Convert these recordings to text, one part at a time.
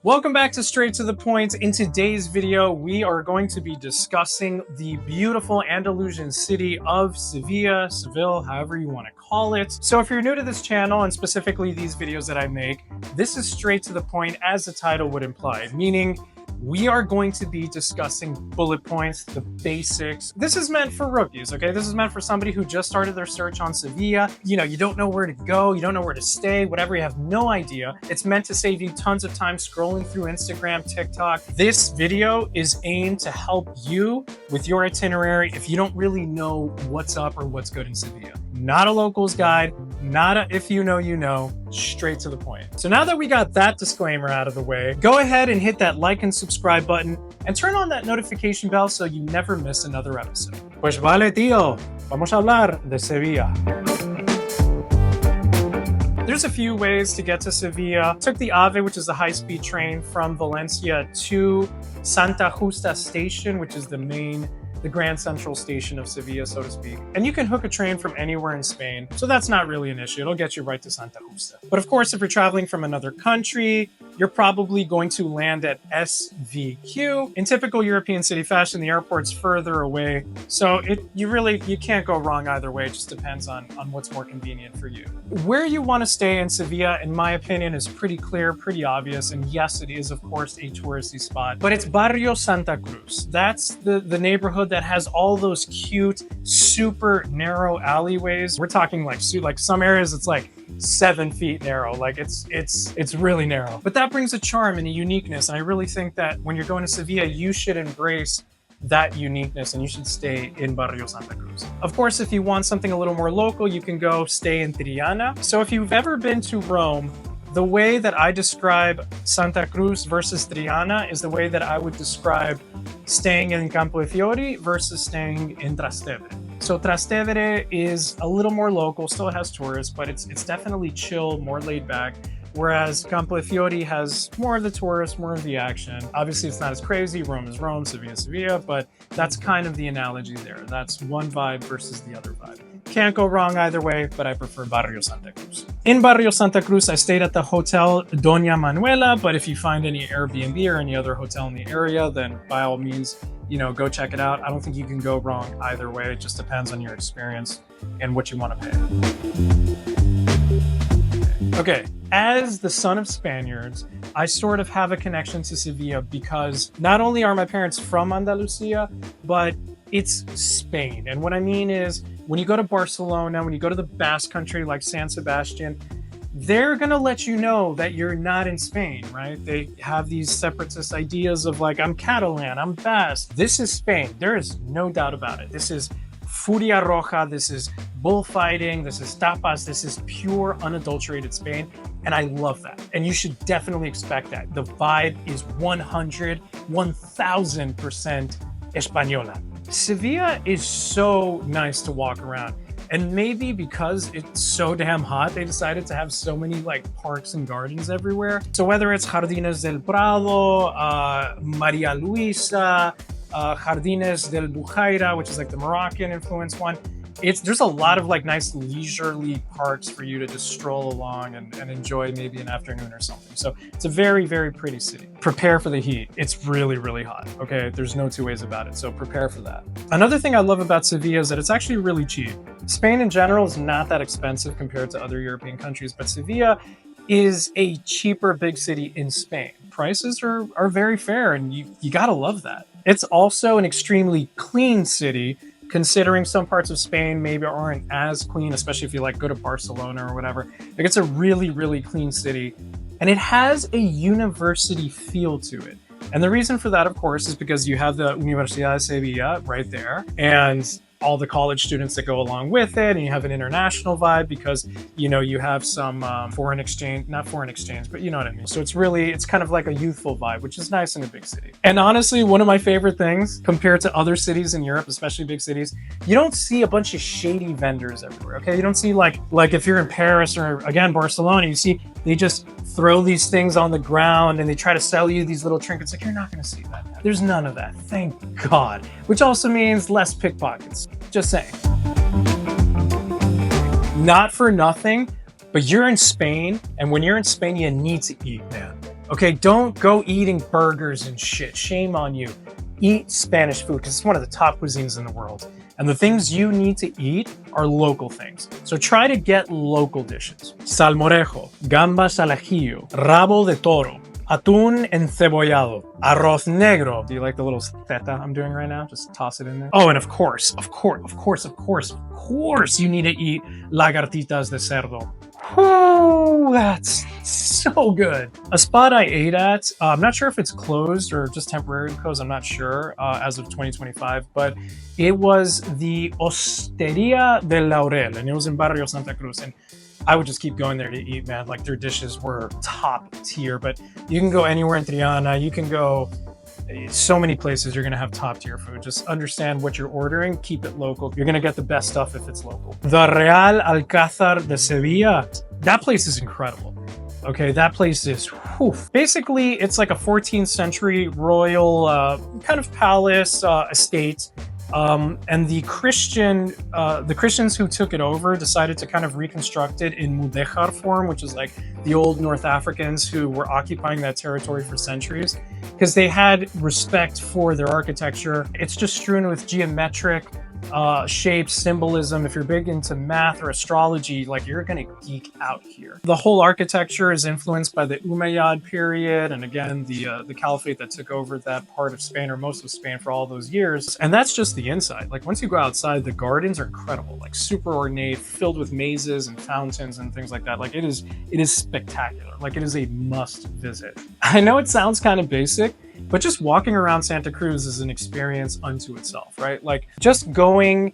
Welcome back to Straight to the Point. In today's video, we are going to be discussing the beautiful Andalusian city of Seville, however you want to call it. So if you're new to this channel, and specifically these videos that I make, this is straight to the point as the title would imply, meaning we are going to be discussing bullet points, the basics. This is meant for rookies, okay? This is meant for somebody who just started their search on Sevilla. You know, you don't know where to go, you don't know where to stay, whatever, you have no idea. It's meant to save you tons of time scrolling through Instagram, TikTok. This video is aimed to help you with your itinerary if you don't really know what's up or what's good in Sevilla. Not a locals guide, not a if you know, you know, straight to the point. So now that we got that disclaimer out of the way, go ahead and hit that like and subscribe button and turn on that notification bell so you never miss another episode. Pues vale, tío. Vamos a hablar de Sevilla. There's a few ways to get to Sevilla. Took the AVE, which is the high-speed train from Valencia to Santa Justa station, which is the Grand Central station of Sevilla, so to speak. And you can hook a train from anywhere in Spain, so that's not really an issue. It'll get you right to Santa Justa. But of course, if you're traveling from another country, you're probably going to land at SVQ. In typical European city fashion, the airport's further away, so you can't go wrong either way. It just depends on what's more convenient for you. Where you want to stay in Sevilla, in my opinion, is pretty clear, pretty obvious, and yes, it is of course a touristy spot, but it's Barrio Santa Cruz. That's the neighborhood that has all those cute, super narrow alleyways. We're talking like some areas it's like 7 feet narrow, like it's really narrow. But that brings a charm and a uniqueness, and I really think that when you're going to Sevilla, you should embrace that uniqueness and you should stay in Barrio Santa Cruz. Of course, if you want something a little more local, you can go stay in Triana. So if you've ever been to Rome, the way that I describe Santa Cruz versus Triana is the way that I would describe staying in Campo de Fiori versus staying in Trastevere. So Trastevere is a little more local, still has tourists, but it's definitely chill, more laid back. Whereas Campo de Fiori has more of the tourists, more of the action. Obviously, it's not as crazy. Rome is Rome, Sevilla is Sevilla, but that's kind of the analogy there. That's one vibe versus the other vibe. Can't go wrong either way, but I prefer Barrio Santa Cruz. In Barrio Santa Cruz, I stayed at the Hotel Doña Manuela, but if you find any Airbnb or any other hotel in the area, then by all means, go check it out. I don't think you can go wrong either way. It just depends on your experience and what you want to pay. Okay, as the son of Spaniards, I sort of have a connection to Sevilla because not only are my parents from Andalusia, but it's Spain. And what I mean is, when you go to Barcelona, when you go to the Basque country like San Sebastian, they're going to let you know that you're not in Spain, right? They have these separatist ideas of like, I'm Catalan, I'm Basque. This is Spain. There is no doubt about it. This is Furia Roja, this is bullfighting, this is tapas, this is pure unadulterated Spain, and I love that. And you should definitely expect that. The vibe is 1000% Española. Sevilla is so nice to walk around. And maybe because it's so damn hot, they decided to have so many like parks and gardens everywhere. So whether it's Jardines del Prado, Maria Luisa, Jardines del Bujaira, which is like the Moroccan influenced one. There's a lot of like nice leisurely parks for you to just stroll along and enjoy maybe an afternoon or something. So it's a very, very pretty city. Prepare for the heat. It's really, really hot. Okay, there's no two ways about it. So prepare for that. Another thing I love about Sevilla is that it's actually really cheap. Spain in general is not that expensive compared to other European countries, but Sevilla is a cheaper big city in Spain. Prices are very fair, and you gotta love that. It's also an extremely clean city, considering some parts of Spain maybe aren't as clean, especially if you like go to Barcelona or whatever. Like, it's a really, really clean city, and it has a university feel to it. And the reason for that, of course, is because you have the Universidad de Sevilla right there, and all the college students that go along with it, and you have an international vibe because you have some not foreign exchange, but you know what I mean. So it's kind of like a youthful vibe, which is nice in a big city. And honestly, one of my favorite things compared to other cities in Europe, especially big cities, you don't see a bunch of shady vendors everywhere. Okay, you don't see like if you're in Paris or again Barcelona, you see they just throw these things on the ground and they try to sell you these little trinkets. Like, you're not going to see that. There's none of that, thank God. Which also means less pickpockets. Just saying. Not for nothing, but you're in Spain, and when you're in Spain, you need to eat, man. Okay, don't go eating burgers and shit. Shame on you. Eat Spanish food because it's one of the top cuisines in the world. And the things you need to eat are local things. So try to get local dishes. Salmorejo, gambas al ajillo, rabo de toro, atún encebollado, arroz negro. Do you like the little feta I'm doing right now? Just toss it in there. Oh, and of course, you need to eat lagartitas de cerdo. Whew, that's so good. A spot I ate at, I'm not sure if it's closed or just temporarily closed, I'm not sure, as of 2025, but it was the Hosteria del Laurel, and it was in Barrio Santa Cruz. And I would just keep going there to eat, man. Like, their dishes were top tier, but you can go anywhere in Triana, you can go so many places, you're gonna have top tier food. Just understand what you're ordering, keep it local. You're gonna get the best stuff if it's local. The Real Alcazar de Sevilla, that place is incredible. Okay, that place is, whew. Basically, it's like a 14th century royal kind of palace estate. And the Christians who took it over decided to kind of reconstruct it in mudéjar form, which is like the old North Africans who were occupying that territory for centuries, because they had respect for their architecture. It's just strewn with geometric shapes, symbolism. If you're big into math or astrology, like, you're gonna geek out here. The whole architecture is influenced by the Umayyad period, and again, the caliphate that took over that part of Spain, or most of Spain, for all those years. And that's just the inside. Like, once you go outside, the gardens are incredible, like super ornate, filled with mazes and fountains and things like that. Like, it is spectacular. Like, it is a must visit. I know it sounds kind of basic, but just walking around Santa Cruz is an experience unto itself, right? Like, just going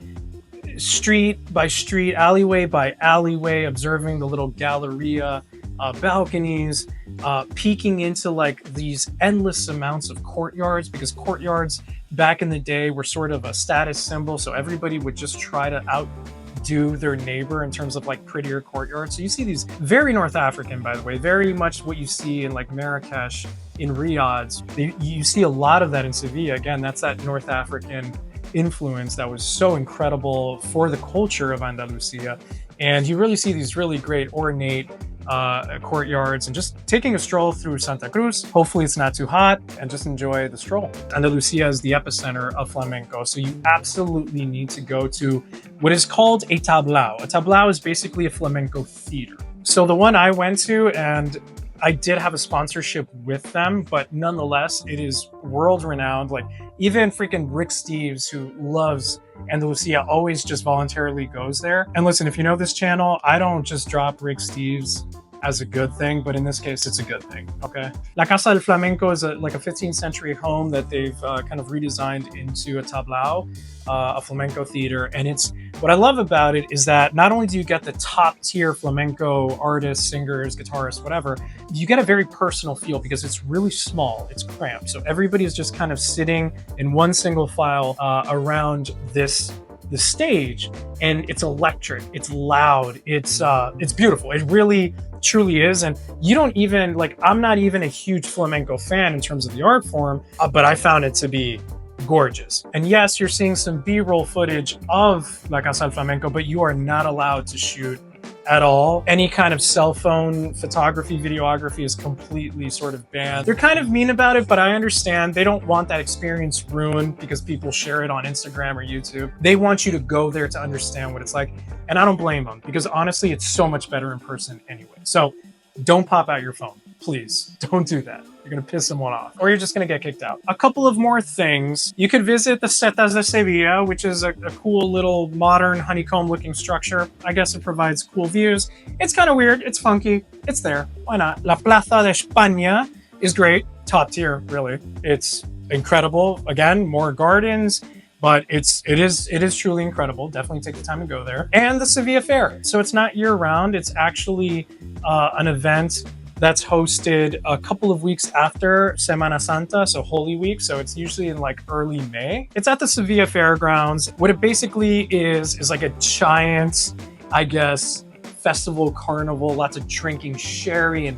street by street, alleyway by alleyway, observing the little galleria, balconies, peeking into like these endless amounts of courtyards, because courtyards back in the day were sort of a status symbol. So everybody would just try to outdo their neighbor in terms of like prettier courtyards. So you see these very North African, by the way, very much what you see in like Marrakesh, in Riyadh. You see a lot of that in Sevilla. Again, that's that North African influence that was so incredible for the culture of Andalusia. And you really see these really great ornate courtyards, and just taking a stroll through Santa Cruz. Hopefully it's not too hot, and just enjoy the stroll. Andalusia is the epicenter of flamenco, so you absolutely need to go to what is called a tablao. A tablao is basically a flamenco theater. So the one I went to, and I did have a sponsorship with them, but nonetheless, it is world renowned. Like, even freaking Rick Steves, who loves Andalusia, always just voluntarily goes there. And listen, if you know this channel, I don't just drop Rick Steves as a good thing, but in this case, it's a good thing, okay? La Casa del Flamenco is like a 15th century home that they've kind of redesigned into a tablao, a flamenco theater. And what I love about it is that not only do you get the top tier flamenco artists, singers, guitarists, whatever, you get a very personal feel because it's really small, it's cramped. So everybody is just kind of sitting in one single file around the stage, and it's electric, it's loud, it's beautiful. It really truly is. And you don't even, like, I'm not even a huge flamenco fan in terms of the art form, but I found it to be gorgeous. And yes, you're seeing some B-roll footage of La Casa del Flamenco, but you are not allowed to shoot at all. Any kind of cell phone photography, videography is completely sort of banned. They're kind of mean about it, but I understand. They don't want that experience ruined because people share it on Instagram or YouTube. They want you to go there to understand what it's like. And I don't blame them, because honestly, it's so much better in person anyway. So don't pop out your phone. Please don't do that. You're gonna piss someone off, or you're just gonna get kicked out. A couple of more things. You could visit the Setas de Sevilla, which is a cool little modern honeycomb looking structure. I guess it provides cool views. It's kind of weird, it's funky, it's there, why not? La Plaza de España is great, top tier, really. It's incredible. Again, more gardens, but it is truly incredible. Definitely take the time to go there. And the Sevilla Fair. So it's not year round, it's actually an event that's hosted a couple of weeks after Semana Santa, so Holy Week. So it's usually in like early May. It's at the Sevilla Fairgrounds. What it basically is like a giant, I guess, festival carnival, lots of drinking sherry and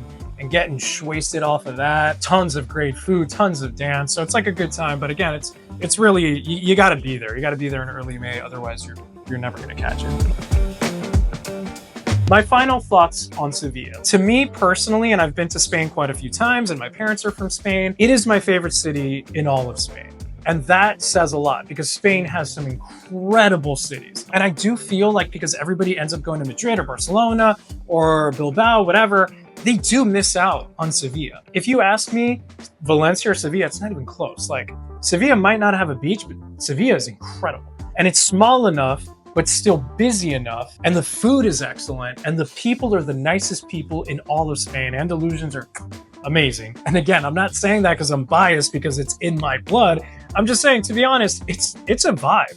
getting wasted off of that. Tons of great food, tons of dance. So it's like a good time. But again, it's really, you gotta be there. You gotta be there in early May, otherwise you're never gonna catch it. My final thoughts on Sevilla. To me personally, and I've been to Spain quite a few times, and my parents are from Spain, it is my favorite city in all of Spain. And that says a lot because Spain has some incredible cities. And I do feel like because everybody ends up going to Madrid or Barcelona or Bilbao, whatever, they do miss out on Sevilla. If you ask me, Valencia or Sevilla, it's not even close. Like, Sevilla might not have a beach, but Sevilla is incredible. And it's small enough, but still busy enough. And the food is excellent. And the people are the nicest people in all of Spain. Andalusians are amazing. And again, I'm not saying that because I'm biased because it's in my blood. I'm just saying, to be honest, it's a vibe.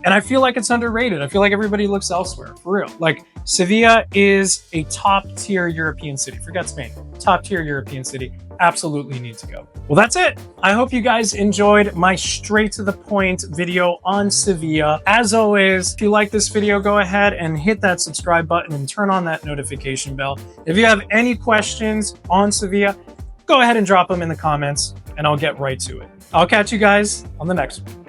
And I feel like it's underrated. I feel like everybody looks elsewhere, for real. Like, Sevilla is a top tier European city. Forget Spain. Top tier European city. Absolutely need to go. Well, that's it. I hope you guys enjoyed my straight to the point video on Sevilla. As always, if you like this video, go ahead and hit that subscribe button and turn on that notification bell. If you have any questions on Sevilla, go ahead and drop them in the comments and I'll get right to it. I'll catch you guys on the next one.